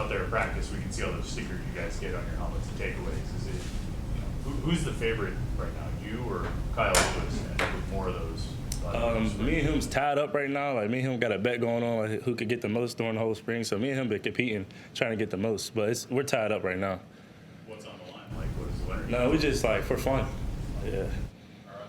out there at practice, we can see all those stickers you guys get on your helmets and takeaways. Is it, who's the favorite right now, you or Kyle Lewis? And with more of those. Me and him's tied up right now. Like, me and him got a bet going on, like, who could get the most during the whole spring. So me and him been competing, trying to get the most. But we're tied up right now. What's on the line? Like, what is the winner? No, we just like for fun. Yeah. Are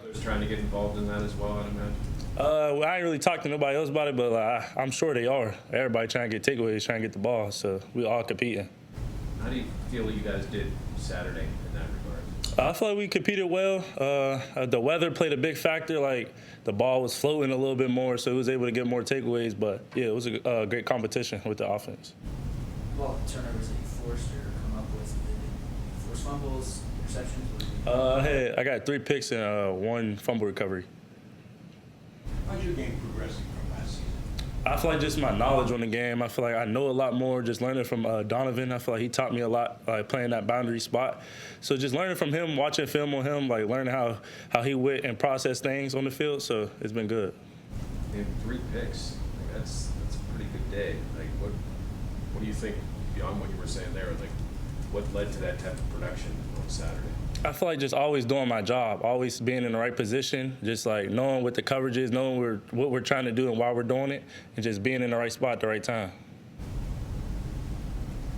others trying to get involved in that as well, I'd imagine? Well, I ain't really talked to nobody else about it, but I'm sure they are. Everybody trying to get takeaways, trying to get the ball. So we all competing. How do you feel you guys did Saturday in that regard? I feel like we competed well. The weather played a big factor. Like, the ball was floating a little bit more, so it was able to get more takeaways. But, yeah, it was a great competition with the offense. Well, the turnovers that you forced or come up with, forced fumbles, interceptions? I got 3 picks and 1 fumble recovery. How's your game progressing from last season? I feel like just my knowledge on the game. I feel like I know a lot more just learning from Donovan. I feel like he taught me a lot, like playing that boundary spot. So just learning from him, watching film on him, like learning how he went and process things on the field. So it's been good. And 3 picks, like that's a pretty good day. Like what do you think beyond what you were saying there? Like what led to that type of production on Saturday? I feel like just always doing my job, always being in the right position, just like knowing what the coverage is, knowing what we're trying to do and why we're doing it, and just being in the right spot at the right time.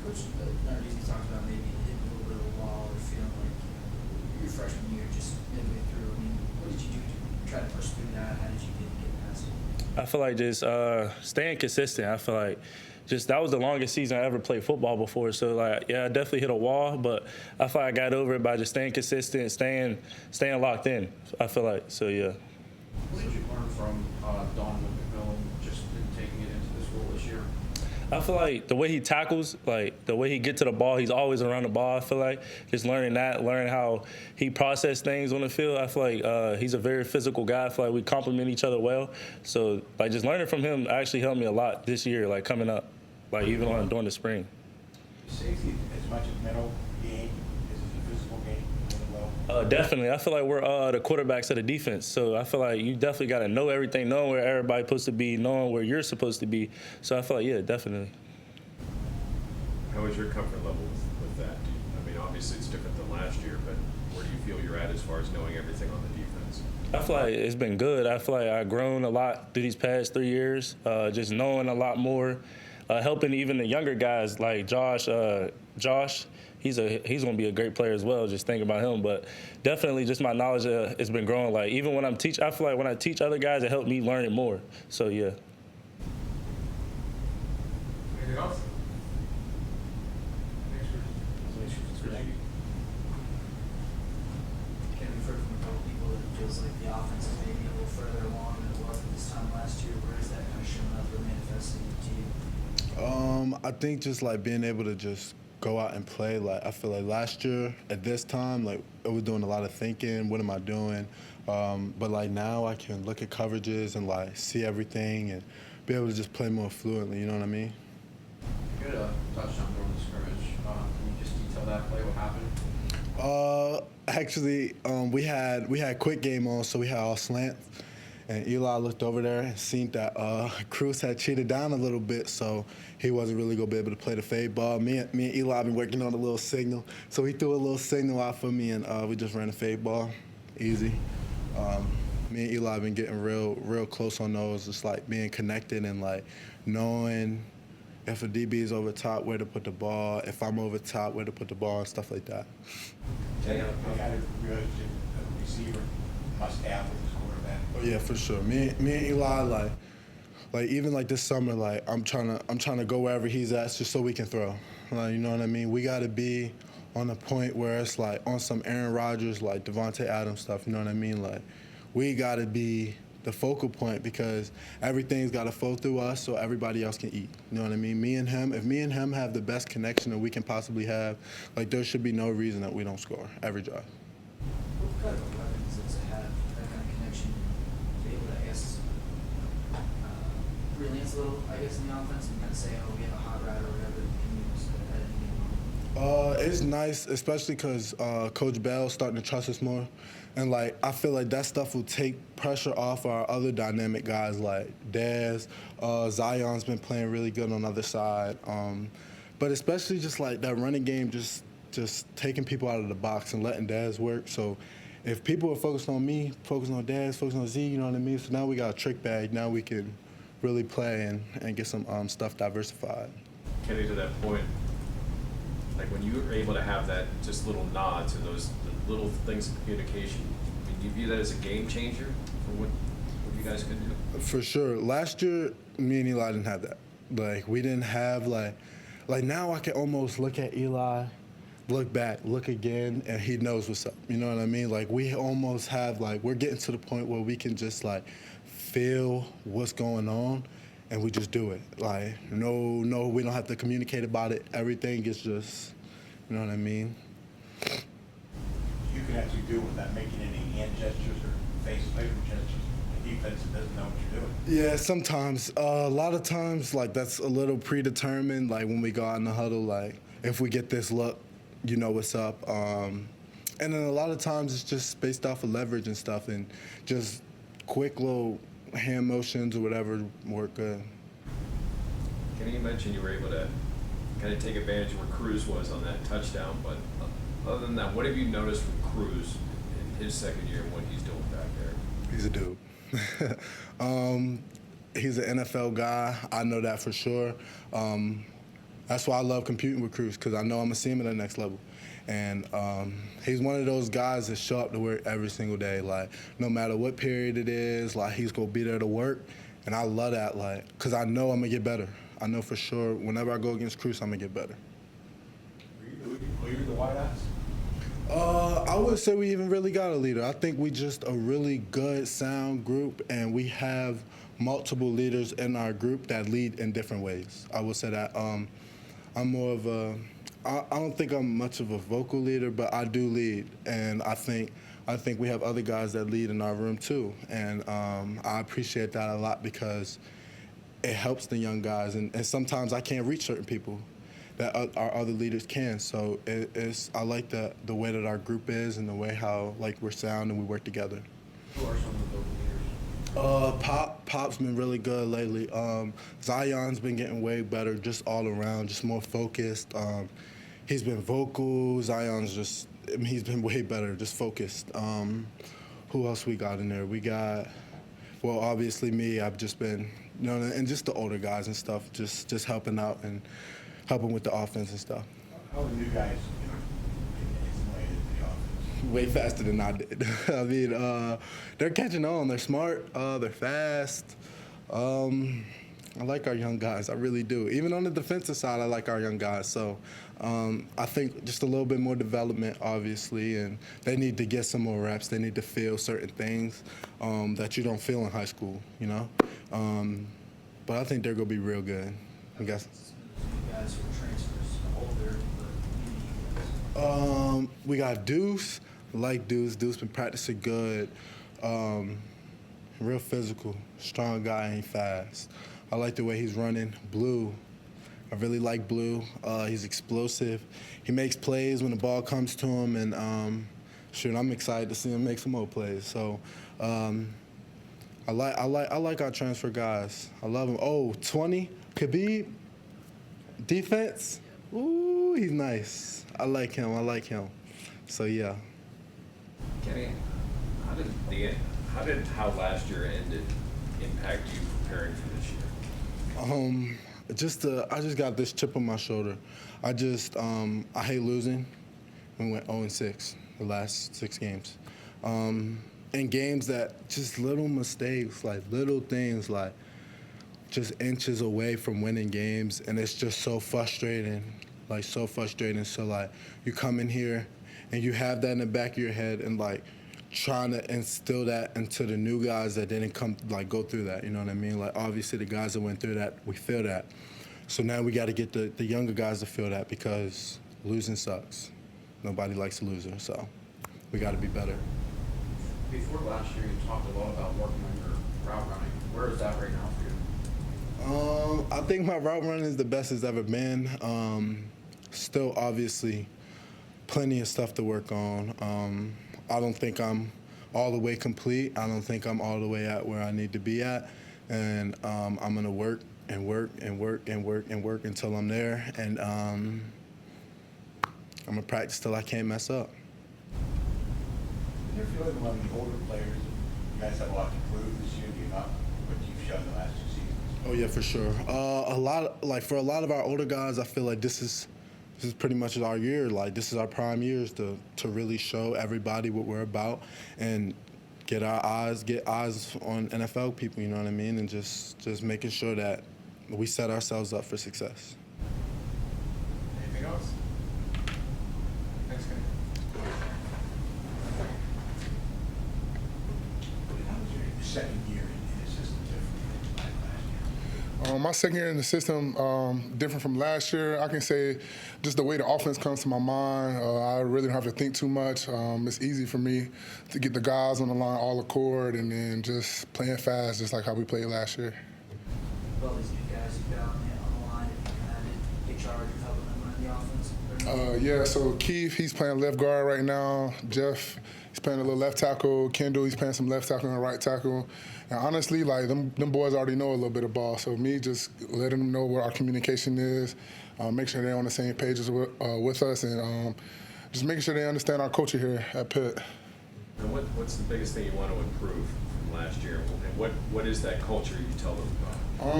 Coach Narduzzi talked about maybe hitting a little bit of a wall or feeling like your freshman year just midway through. I mean, what did you do to try to push through that? How did you get past it? I feel like just staying consistent. I feel like just that was the longest season I ever played football before. So, like, yeah, I definitely hit a wall, but I feel like I got over it by just staying consistent, staying locked in, I feel like. So, yeah. What did you learn from Donovan McMillan just in taking it into this role this year? I feel like the way he tackles, like the way he gets to the ball, he's always around the ball. I feel like just learning how he processes things on the field. I feel like he's a very physical guy. I feel like we complement each other well. So, like, just learning from him actually helped me a lot this year, like coming up, like even during the spring. Safety as much a mental game as a physical game as well? Definitely. I feel like we're the quarterbacks of the defense. So I feel like you definitely got to know everything, knowing where everybody's supposed to be, knowing where you're supposed to be. So I feel like, yeah, definitely. How is your comfort level with that? I mean, obviously it's different than last year, but where do you feel you're at as far as knowing everything on the defense? I feel like it's been good. I feel like I've grown a lot through these past 3 years, just knowing a lot more, helping even the younger guys like Josh. He's going to be a great player as well, just thinking about him. But definitely just my knowledge has been growing. Like, even when I feel like when I teach other guys, it helped me learn it more. So, yeah. Anything else? Ken, we've heard from a couple people that it feels like the offense is maybe a little further along than it was at this time last year. Where is that kind of showing up or manifesting to you? I think just like being able to just go out and play. Like, I feel like last year at this time, like, I was doing a lot of thinking. What am I doing? But like now I can look at coverages and like see everything and be able to just play more fluently. You know what I mean? You had a touchdown during the scrimmage. Can you just detail that play? What happened? Actually, we had quick game on, so we had all slants. And Eli looked over there and seen that Cruce had cheated down a little bit, so he wasn't really going to be able to play the fade ball. Me and Eli been working on a little signal, so he threw a little signal out for me, and we just ran a fade ball, easy. Me and Eli been getting real close on those, just like being connected and like knowing if a DB is over top, where to put the ball, if I'm over top, where to put the ball, and stuff like that. What kind of a receiver must have with his quarterback? Oh yeah, for sure. Me and Eli, like even like this summer, like I'm trying to go wherever he's at just so we can throw. Like, you know what I mean? We got to be on a point where it's like on some Aaron Rodgers, like Devontae Adams stuff. You know what I mean? Like, we got to be the focal point because everything's got to flow through us so everybody else can eat. You know what I mean? If me and him have the best connection that we can possibly have, like, there should be no reason that we don't score every drive. What kind of weapons does it have, that kind of connection, to be able to, I guess, brilliance a little, I guess, in the offense and kind of say, oh, we have a hot route or whatever that we can use at any given moment? It's nice, especially because Coach Bell's starting to trust us more. And, like, I feel like that stuff will take pressure off our other dynamic guys like Dez. Zion's been playing really good on the other side. but especially just like that running game, just taking people out of the box and letting Daz work. So if people are focused on me, focused on Daz, focused on Z, you know what I mean? So now we got a trick bag. Now we can really play and get some stuff diversified. Kenny, to that point, like when you were able to have that just little nods and those the little things of communication, I mean, do you view that as a game changer for what you guys could do? For sure. Last year, me and Eli didn't have that. Like we didn't have like now I can almost look at Eli, look back, look again, and he knows what's up. You know what I mean? Like we almost have we're getting to the point where we can just feel what's going on, and we just do it. Like no, we don't have to communicate about it. Everything is just, you know what I mean? You can actually do it without making any hand gestures or face paper gestures. The defense doesn't know what you're doing. Yeah, sometimes. A lot of times, that's a little predetermined. Like when we go out in the huddle, if we get this look, you know what's up. And then a lot of times it's just based off of leverage and stuff, and just quick little hand motions or whatever work good. Kenny, you mentioned you were able to kind of take advantage of where Cruce was on that touchdown, but other than that, what have you noticed from Cruce in his second year and what he's doing back there? He's a dude. He's an NFL guy. I know that for sure. That's why I love competing with Cruce, because I know I'm going to see him at the next level. And he's one of those guys that show up to work every single day. No matter what period it is, he's going to be there to work. And I love that, because I know I'm going to get better. I know for sure whenever I go against Cruce, I'm going to get better. Were you the wideouts? I wouldn't say we even really got a leader. I think we just a really good, sound group, and we have multiple leaders in our group that lead in different ways. I would say that. I'm more of a, I don't think I'm much of a vocal leader, but I do lead, and I think we have other guys that lead in our room too, and I appreciate that a lot because it helps the young guys, and sometimes I can't reach certain people that our other leaders can. So I like the way that our group is and the way how we're sound and we work together. Who are some of those leaders? Pop's been really good lately. Zion's been getting way better, just all around, just more focused. He's been vocal. He's been way better, just focused. Who else we got in there? We got, well, obviously me. I've just been, and just the older guys and stuff, just helping out and helping with the offense and stuff. How are you guys assimilated in the offense? Way faster than I did. I mean, they're catching on. They're smart. They're fast. I like our young guys. I really do. Even on the defensive side, I like our young guys. So I think just a little bit more development, obviously, and they need to get some more reps. They need to feel certain things that you don't feel in high school, But I think they're going to be real good. I guess. You guys who are transfers, older, but you We got Deuce. I like Deuce. Deuce been practicing good. Real physical, strong guy, ain't fast. I like the way he's running. Blue. I really like Blue. He's explosive. He makes plays when the ball comes to him, and I'm excited to see him make some more plays. So I like our transfer guys. I love him. Oh, 20, Khabib. Defense, ooh, he's nice. I like him. So yeah. Kenny, how did how last year ended impact you preparing for this year? I just got this chip on my shoulder. I hate losing. We went 0-6 the last 6 games. In games that just little mistakes, little things, just inches away from winning games, and it's just so frustrating, so frustrating. So you come in here and you have that in the back of your head, and trying to instill that into the new guys that didn't go through that. You know what I mean? Obviously the guys that went through that, we feel that. So now we got to get the younger guys to feel that, because losing sucks. Nobody likes a loser, so we got to be better. Before last year, you talked a lot about working on your route running. Where is that right now for you? I think my route running is the best it's ever been. Still, obviously, plenty of stuff to work on. I don't think I'm all the way complete. I don't think I'm all the way at where I need to be at. And I'm going to work and work and work and work and work until I'm there. And I'm going to practice till I can't mess up. Is there feeling among the older players, you guys have a lot to prove this year, you're not what you've shown the last 2 seasons? Oh yeah, for sure. For a lot of our older guys, I feel like this is pretty much our year. Like, this is our prime years to really show everybody what we're about and get eyes on NFL people. You know what I mean? And just making sure that we set ourselves up for success. Anything else? Thanks, Kenny. How was your second year in the system different from last year? My second year in the system, different from last year. I can say just the way the offense comes to my mind, I really don't have to think too much. It's easy for me to get the guys on the line all accord and then just playing fast, just like how we played last year. Well, these new guys you've got on the line, if you kind of take charge of helping them run the offense? Yeah, so Keith, he's playing left guard right now. Jeff, he's playing a little left tackle. Kendall, he's playing some left tackle and right tackle. And honestly, like, them boys already know a little bit of ball. So me just letting them know where our communication is, make sure they're on the same page as with us, and just making sure they understand our culture here at Pitt. And what's the biggest thing you want to improve from last year? And what is that culture you tell them about?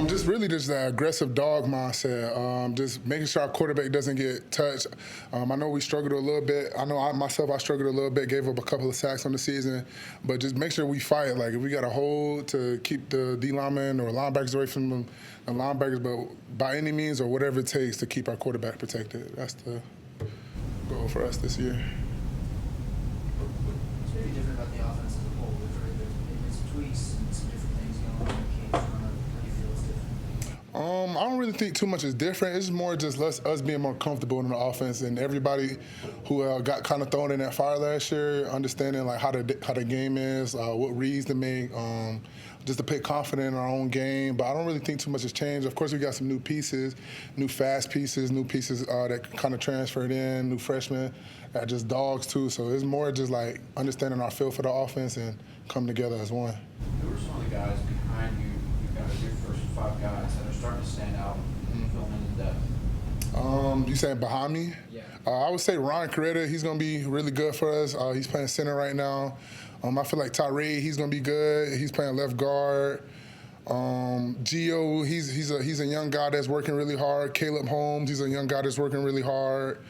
Just that aggressive dog mindset. Just making sure our quarterback doesn't get touched. I know we struggled a little bit. I know I struggled a little bit, gave up a couple of sacks on the season. But just make sure we fight. Like, if we got a hold to keep the D linemen or linebackers away from them, the linebackers, but by any means or whatever it takes to keep our quarterback protected. That's the goal for us this year. What's maybe different about the offense as a whole? We've heard there's maybe some tweaks and some different things going on in the case. How do you feel it's different? I don't really think too much is different. It's more just us being more comfortable in the offense, and everybody who got kind of thrown in that fire last year, understanding like how the game is, what reads to make, just to put confident in our own game. But I don't really think too much has changed. Of course, we got some new pieces, new fast pieces, new pieces that kind of transferred in, new freshmen, just dogs too. So it's more just like understanding our feel for the offense and come together as one. Who are some of the guys behind you? You've got your first 5 guys that are starting to stand out and fill in the depth. You saying behind me? Yeah. I would say Ryan Coretta, he's going to be really good for us. He's playing center right now. I feel like Tyree, he's going to be good. He's playing left guard. Gio, he's a young guy that's working really hard. Caleb Holmes, he's a young guy that's working really hard.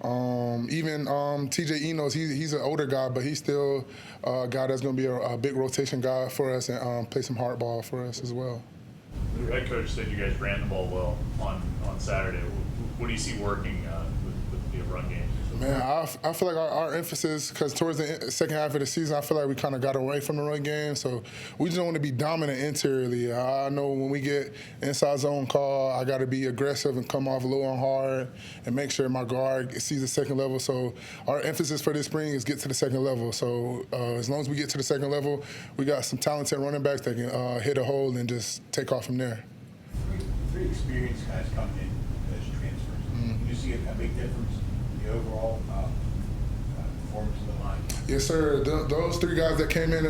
Even TJ Enos, he's an older guy, but he's still a guy that's going to be a big rotation guy for us and play some hard ball for us as well. The head coach said you guys ran the ball well on Saturday. What do you see working with the run game? Man, I feel like our emphasis, because towards the second half of the season, I feel like we kind of got away from the run game. So we just want to be dominant interiorly. I know when we get inside zone call, I got to be aggressive and come off low and hard and make sure my guard sees the second level. So our emphasis for this spring is get to the second level. So as long as we get to the second level, we got some talented running backs that can hit a hole and just take off from there. Three experienced guys coming in as transfers. Do you see a big difference in the overall performance of the line? Yes, sir. Those 3 guys that came in,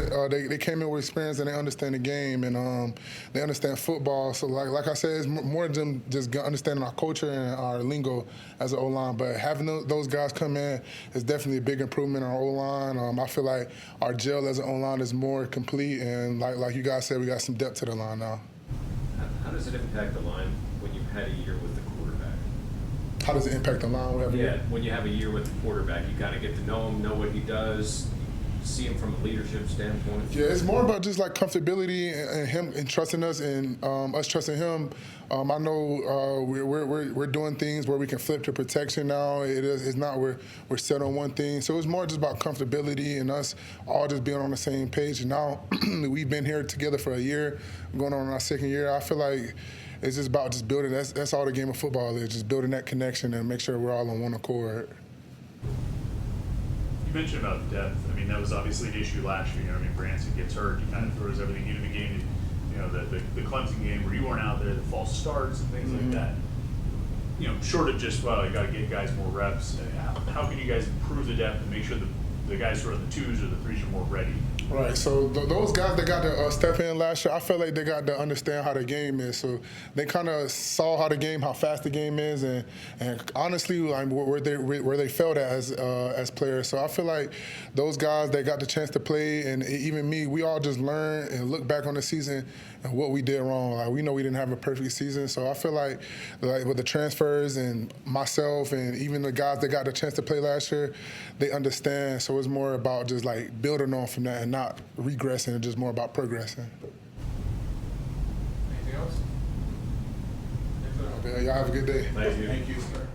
they came in with experience and they understand the game and they understand football. So like I said, it's more than just understanding our culture and our lingo as an O-line. But having those guys come in is definitely a big improvement in our O-line. I feel like our gel as an O-line is more complete, and like you guys said, we got some depth to the line now. How does it impact the line when you've had a year with the quarterback? How does it impact the line? When you have a year with the quarterback, you kind of get to know him, know what he does, see him from a leadership standpoint. Yeah, it's more about just like comfortability and him and trusting us and us trusting him. I know we're doing things where we can flip to protection now. It's not we're set on one thing. So it's more just about comfortability and us all just being on the same page. And now we've been here together for a year, going on our second year. I feel like it's just about just building. That's all the game of football is, just building that connection and make sure we're all on one accord. You mentioned about depth. I mean, that was obviously an issue last year. You know, I mean, Branson gets hurt. He kind of throws everything into the game. You know, the Clemson game where you weren't out there, the false starts and things like that. You know, short of just, well, you got to get guys more reps. How can you guys improve the depth and make sure the guys who are on the 2s or the 3s are more ready? Right, so those guys that got to step in last year, I felt like they got to understand how the game is. So they kind of saw how fast the game is, and honestly, like, where they felt at as players. So I feel like those guys that got the chance to play, and even me, we all just learn and look back on the season and what we did wrong. Like, we know we didn't have a perfect season, so I feel like with the transfers and myself and even the guys that got the chance to play last year, they understand. So it's more about just like building on from that and not regressing, and just more about progressing. Anything else? Okay, y'all have a good day. Thank you. Thank you, sir.